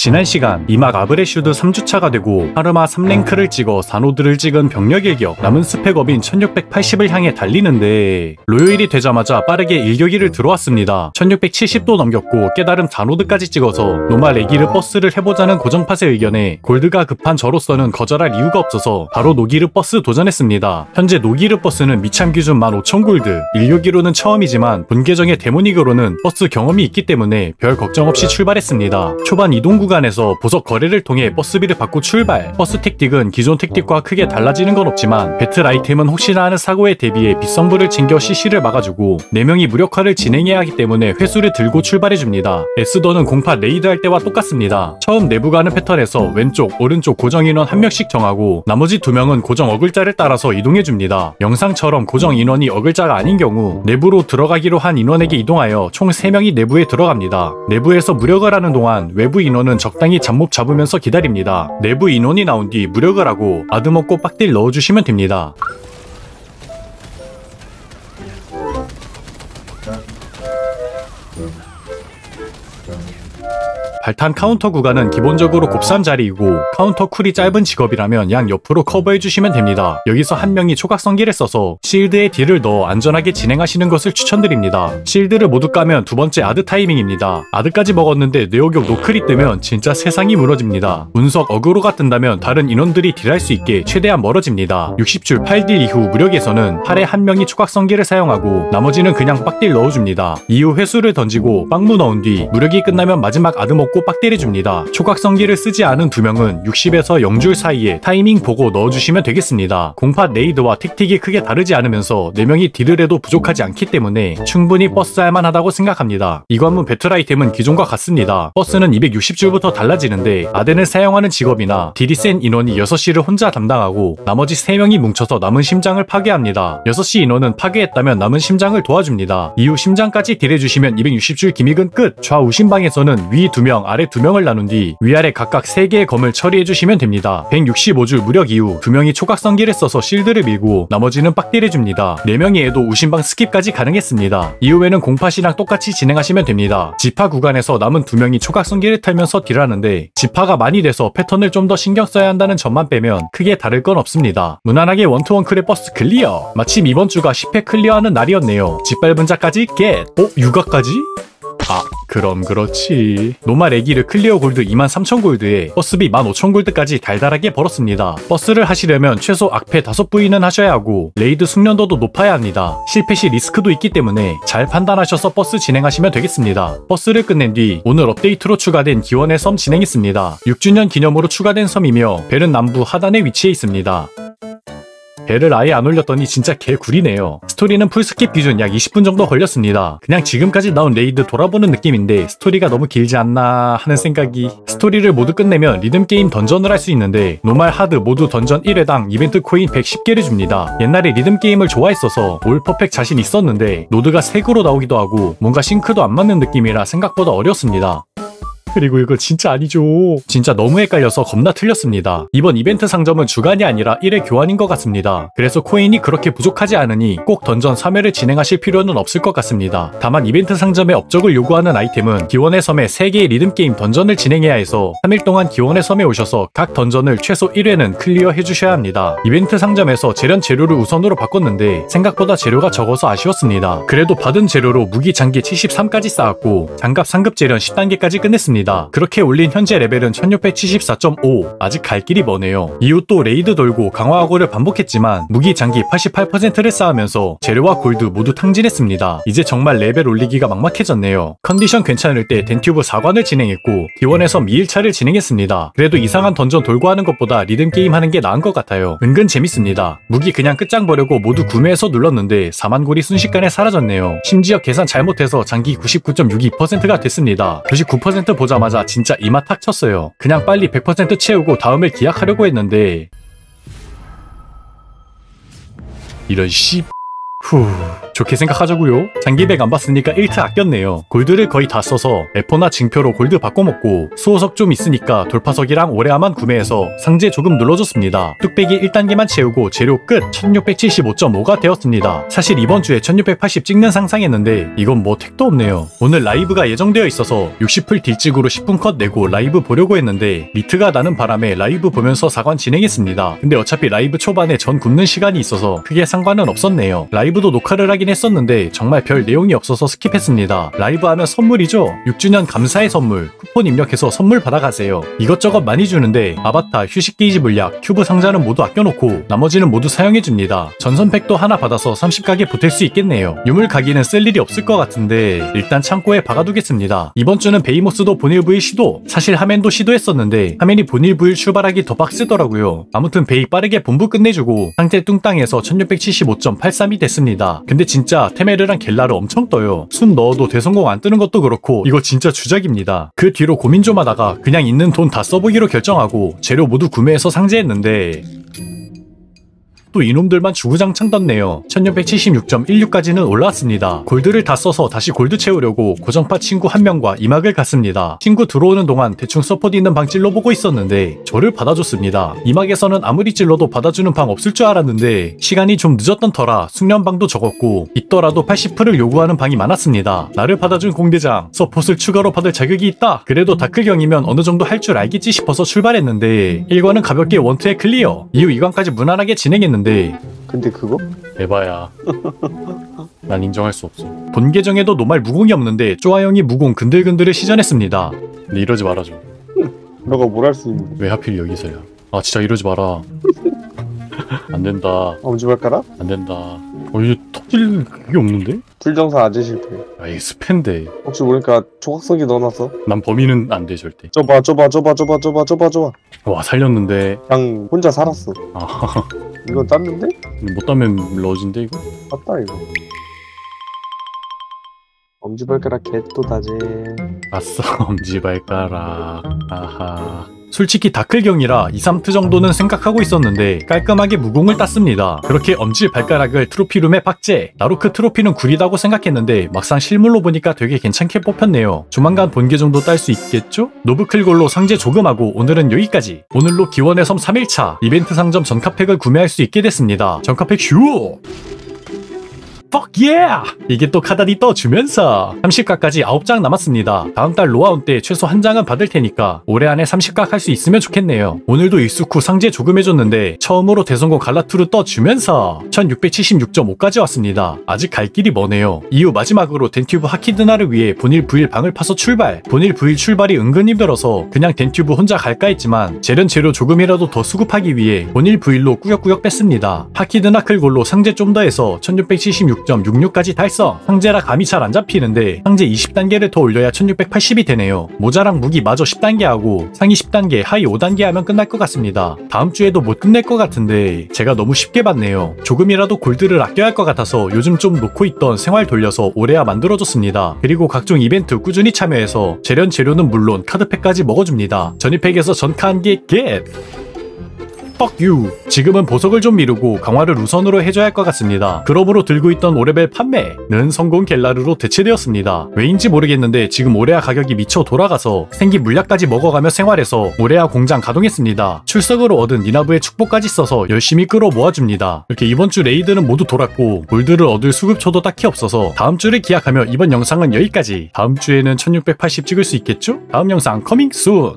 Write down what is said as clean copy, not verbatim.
지난 시간 이막 아브레슈드 3주차가 되고 하르마 3랭크를 찍어 산호드를 찍은 병력 일격, 남은 스펙업인 1680을 향해 달리는데 로요일이 되자마자 빠르게 일격이를 들어왔습니다. 1670도 넘겼고 깨달음 산호드까지 찍어서 노말 레기르 버스를 해보자는 고정팟의 의견에 골드가 급한 저로서는 거절할 이유가 없어서 바로 노기르 버스 도전했습니다. 현재 노기르 버스는 미참 기준 15,000골드, 일격이로는 처음이지만 본 계정의 데모닉으로는 버스 경험이 있기 때문에 별 걱정 없이 출발했습니다. 초반 이동 구간에서 보석 거래를 통해 버스비를 받고 출발. 버스 택틱은 기존 택틱과 크게 달라지는 건 없지만 배틀 아이템은 혹시나 하는 사고에 대비해 빗성부를 챙겨 CC를 막아주고 4명이 무력화를 진행해야 하기 때문에 회수를 들고 출발해줍니다. 에스더는 공파 레이드 할 때와 똑같습니다. 처음 내부 가는 패턴에서 왼쪽, 오른쪽 고정 인원 1명씩 정하고 나머지 2명은 고정 어글자를 따라서 이동해줍니다. 영상처럼 고정 인원이 어글자가 아닌 경우 내부로 들어가기로 한 인원에게 이동하여 총 3명이 내부에 들어갑니다. 내부에서 무력을 하는 동안 외부 인원은 적당히 잡몹 잡으면서 기다립니다. 내부 인원이 나온 뒤 무력을 하고 아드 먹고 빡딜 넣어주시면 됩니다. 발탄 카운터 구간은 기본적으로 곱삼 자리이고 카운터 쿨이 짧은 직업이라면 양 옆으로 커버해주시면 됩니다. 여기서 한 명이 초각성기를 써서 실드에 딜을 넣어 안전하게 진행하시는 것을 추천드립니다. 실드를 모두 까면 두 번째 아드 타이밍입니다. 아드까지 먹었는데 뇌어격 노클이 뜨면 진짜 세상이 무너집니다. 운석 어그로가 뜬다면 다른 인원들이 딜할 수 있게 최대한 멀어집니다. 60줄 8딜 이후 무력에서는 팔에 한 명이 초각성기를 사용하고 나머지는 그냥 빡딜 넣어줍니다. 이후 회수를 던지고 빵무 넣은 뒤 무력이 끝나면 마지막 아드 먹고 빡때려줍니다. 초각성기를 쓰지 않은 2명은 60에서 0줄 사이에 타이밍 보고 넣어주시면 되겠습니다. 공팟 레이드와 택틱이 크게 다르지 않으면서 4명이 딜을 해도 부족하지 않기 때문에 충분히 버스 할만하다고 생각합니다. 이 관문 배틀 아이템은 기존과 같습니다. 버스는 260줄부터 달라지는데 아덴을 사용하는 직업이나 딜이 센 인원이 6시를 혼자 담당하고 나머지 3명이 뭉쳐서 남은 심장을 파괴합니다. 6시 인원은 파괴했다면 남은 심장을 도와줍니다. 이후 심장까지 딜해주시면 260줄 기믹은 끝! 좌우 심방에서는 위 2명, 아래 2명을 나눈 뒤 위아래 각각 3개의 검을 처리해주시면 됩니다. 165줄 무력 이후 2명이 초각성기를 써서 실드를 밀고 나머지는 빡딜해줍니다. 4명이 해도 우심방 스킵까지 가능했습니다. 이후에는 공팟이랑 똑같이 진행하시면 됩니다. 지파 구간에서 남은 2명이 초각성기를 탈면서 딜하는데 지파가 많이 돼서 패턴을 좀 더 신경 써야 한다는 점만 빼면 크게 다를 건 없습니다. 무난하게 원투원 크랩 버스 클리어! 마침 이번 주가 10회 클리어하는 날이었네요. 짓밟은자까지 겟! 육아까지? 그럼 그렇지. 노말 애기를 클리어 골드 23,000골드에 버스비 15,000골드까지 달달하게 벌었습니다. 버스를 하시려면 최소 악패 5부위는 하셔야 하고 레이드 숙련도도 높아야 합니다. 실패 시 리스크도 있기 때문에 잘 판단하셔서 버스 진행하시면 되겠습니다. 버스를 끝낸 뒤 오늘 업데이트로 추가된 기원의 섬 진행했습니다. 6주년 기념으로 추가된 섬이며 벨은 남부 하단에 위치해 있습니다. 벨을 아예 안 올렸더니 진짜 개구리네요. 스토리는 풀스킵 기준 약 20분 정도 걸렸습니다. 그냥 지금까지 나온 레이드 돌아보는 느낌인데 스토리가 너무 길지 않나 하는 생각이. 스토리를 모두 끝내면 리듬게임 던전을 할 수 있는데 노말 하드 모두 던전 1회당 이벤트 코인 110개를 줍니다. 옛날에 리듬게임을 좋아했어서 올 퍼펙 자신 있었는데 노드가 색으로 나오기도 하고 뭔가 싱크도 안 맞는 느낌이라 생각보다 어렵습니다. 그리고 이거 진짜 아니죠. 진짜 너무 헷갈려서 겁나 틀렸습니다. 이번 이벤트 상점은 주간이 아니라 1회 교환인 것 같습니다. 그래서 코인이 그렇게 부족하지 않으니 꼭 던전 3회를 진행하실 필요는 없을 것 같습니다. 다만 이벤트 상점에 업적을 요구하는 아이템은 기원의 섬에 3개의 리듬게임 던전을 진행해야 해서 3일 동안 기원의 섬에 오셔서 각 던전을 최소 1회는 클리어 해주셔야 합니다. 이벤트 상점에서 재련 재료를 우선으로 바꿨는데 생각보다 재료가 적어서 아쉬웠습니다. 그래도 받은 재료로 무기 장기 73까지 쌓았고 장갑 상급 재련 10단계까지 끝냈습니다. 그렇게 올린 현재 레벨은 1674.5. 아직 갈 길이 머네요. 이후 또 레이드 돌고 강화하고를 반복했지만 무기 장기 88%를 쌓으면서 재료와 골드 모두 탕진했습니다. 이제 정말 레벨 올리기가 막막해졌네요. 컨디션 괜찮을 때 덴튜브 4관을 진행했고 기원에서 2일차를 진행했습니다. 그래도 이상한 던전 돌고 하는 것보다 리듬게임 하는 게 나은 것 같아요. 은근 재밌습니다. 무기 그냥 끝장 버리고 모두 구매해서 눌렀는데 4만골이 순식간에 사라졌네요. 심지어 계산 잘못해서 장기 99.62%가 됐습니다. 99% 보자마자 진짜 이마 탁 쳤어요. 그냥 빨리 100% 채우고 다음을 기약하려고 했는데 이런 좋게 생각하자고요. 장기백 안 봤으니까 1트 아꼈네요. 골드를 거의 다 써서 F4나 징표로 골드 바꿔먹고 수호석 좀 있으니까 돌파석이랑 오레아만 구매해서 상제 조금 눌러줬습니다. 뚝배기 1단계만 채우고 재료 끝. 1675.5가 되었습니다. 사실 이번 주에 1680 찍는 상상했는데 이건 뭐 택도 없네요. 오늘 라이브가 예정되어 있어서 60풀 딜찍으로 10분 컷 내고 라이브 보려고 했는데 미트가 나는 바람에 라이브 보면서 사관 진행했습니다. 근데 어차피 라이브 초반에 전 굽는 시간이 있어서 크게 상관은 없었네요. 라이브도 녹화를 하긴 했었는데 정말 별 내용이 없어서 스킵했습니다. 라이브 하면 선물이죠. 6주년 감사의 선물, 쿠폰 입력해서 선물 받아가세요. 이것저것 많이 주는데 아바타, 휴식 게이지 물약, 큐브 상자는 모두 아껴놓고 나머지는 모두 사용해줍니다. 전선팩도 하나 받아서 30가게 보탤 수 있겠네요. 유물 가기는 쓸 일이 없을 것 같은데 일단 창고에 박아두겠습니다. 이번 주는 베이모스도 본일 부일 시도, 사실 하멘도 시도했었는데 하멘이 본일 부일 출발하기 더 빡세더라고요. 아무튼 베이 빠르게 본부 끝내주고 상태 뚱땅해서 1675.83이 됐습니다. 근데 진짜 테메르랑 겔라르 엄청 떠요. 순 넣어도 대성공 안 뜨는 것도 그렇고 이거 진짜 주작입니다. 그 뒤로 고민 좀 하다가 그냥 있는 돈 다 써보기로 결정하고 재료 모두 구매해서 상제했는데 또 이놈들만 주구장창 떴네요. 1676.16까지는 올라왔습니다. 골드를 다 써서 다시 골드 채우려고 고정파 친구 한 명과 이막을 갔습니다. 친구 들어오는 동안 대충 서포트 있는 방 찔러보고 있었는데 저를 받아줬습니다. 이막에서는 아무리 찔러도 받아주는 방 없을 줄 알았는데 시간이 좀 늦었던 터라 숙련방도 적었고 있더라도 80풀을 요구하는 방이 많았습니다. 나를 받아준 공대장, 서폿을 추가로 받을 자격이 있다. 그래도 다클경이면 어느 정도 할 줄 알겠지 싶어서 출발했는데 1관은 가볍게 원투에 클리어. 이후 2관까지 무난하게 진행했는데 근데 그거? 에바야. 난 인정할 수 없어. 본 계정에도 노말 무공이 없는데 쪼아형이 무공 근들근들을 시전했습니다. 근데 이러지 말아줘. 너가 뭘 할 수 있는데? 왜 하필 여기서야? 아 진짜 이러지 마라. 안 된다. 엄지발가락? 안 된다. 이게 터질 그게 없는데? 불정사 아재 실패. 아이 스팸데. 혹시 모르니까 조각석이 넣어놨어? 난 범인은 안 돼 절대. 좁아. 와 살렸는데. 그냥 혼자 살았어. 아 이건 땄는데? 못 따면 러진데 이거? 땄다 이거. 엄지발가락 개또다제. 아싸 엄지발가락. 아하. 솔직히 다클경이라 2, 3트 정도는 생각하고 있었는데 깔끔하게 무공을 땄습니다. 그렇게 엄지발가락을 트로피룸에 박제. 나루크 트로피는 구리다고 생각했는데 막상 실물로 보니까 되게 괜찮게 뽑혔네요. 조만간 본계 정도 딸 수 있겠죠? 노브클골로 상제 조금 하고 오늘은 여기까지. 오늘로 기원의 섬 3일차 이벤트 상점 전카팩을 구매할 수 있게 됐습니다. 전카팩 슈! Fuck yeah! 이게 또 카다디 떠주면서 30각까지 9장 남았습니다. 다음 달 로아온 때 최소 한 장은 받을 테니까 올해 안에 30각 할 수 있으면 좋겠네요. 오늘도 일수쿠 상제 조금 해줬는데 처음으로 대성공 갈라투르 떠주면서 1676.5까지 왔습니다. 아직 갈 길이 머네요. 이후 마지막으로 덴튜브 하키드나를 위해 본일 부일 방을 파서 출발. 본일 부일 출발이 은근 힘들어서 그냥 덴튜브 혼자 갈까 했지만 재련 재료 조금이라도 더 수급하기 위해 본일 부일로 꾸역꾸역 뺐습니다. 하키드나 클골로 상제 좀 더 해서 1676.66까지 달성. 상제라 감이 잘 안 잡히는데 상제 20단계를 더 올려야 1680이 되네요. 모자랑 무기 마저 10단계 하고 상위 10단계 하위 5단계 하면 끝날 것 같습니다. 다음 주에도 못 끝낼 것 같은데 제가 너무 쉽게 봤네요. 조금이라도 골드를 아껴야 할 것 같아서 요즘 좀 놓고 있던 생활 돌려서 올해야 만들어줬습니다. 그리고 각종 이벤트 꾸준히 참여해서 재련재료는 물론 카드팩까지 먹어줍니다. 전입팩에서 전카 한 개 겟! Fuck you. 지금은 보석을 좀 미루고 강화를 우선으로 해줘야 할 것 같습니다. 그룹으로 들고 있던 5레벨 판매는 성공 겔라르로 대체되었습니다. 왜인지 모르겠는데 지금 오레아 가격이 미쳐 돌아가서 생긴 물약까지 먹어가며 생활해서 오레아 공장 가동했습니다. 출석으로 얻은 니나브의 축복까지 써서 열심히 끌어 모아줍니다. 이렇게 이번 주 레이드는 모두 돌았고 골드를 얻을 수급초도 딱히 없어서 다음 주를 기약하며 이번 영상은 여기까지. 다음 주에는 1680 찍을 수 있겠죠? 다음 영상 커밍 순!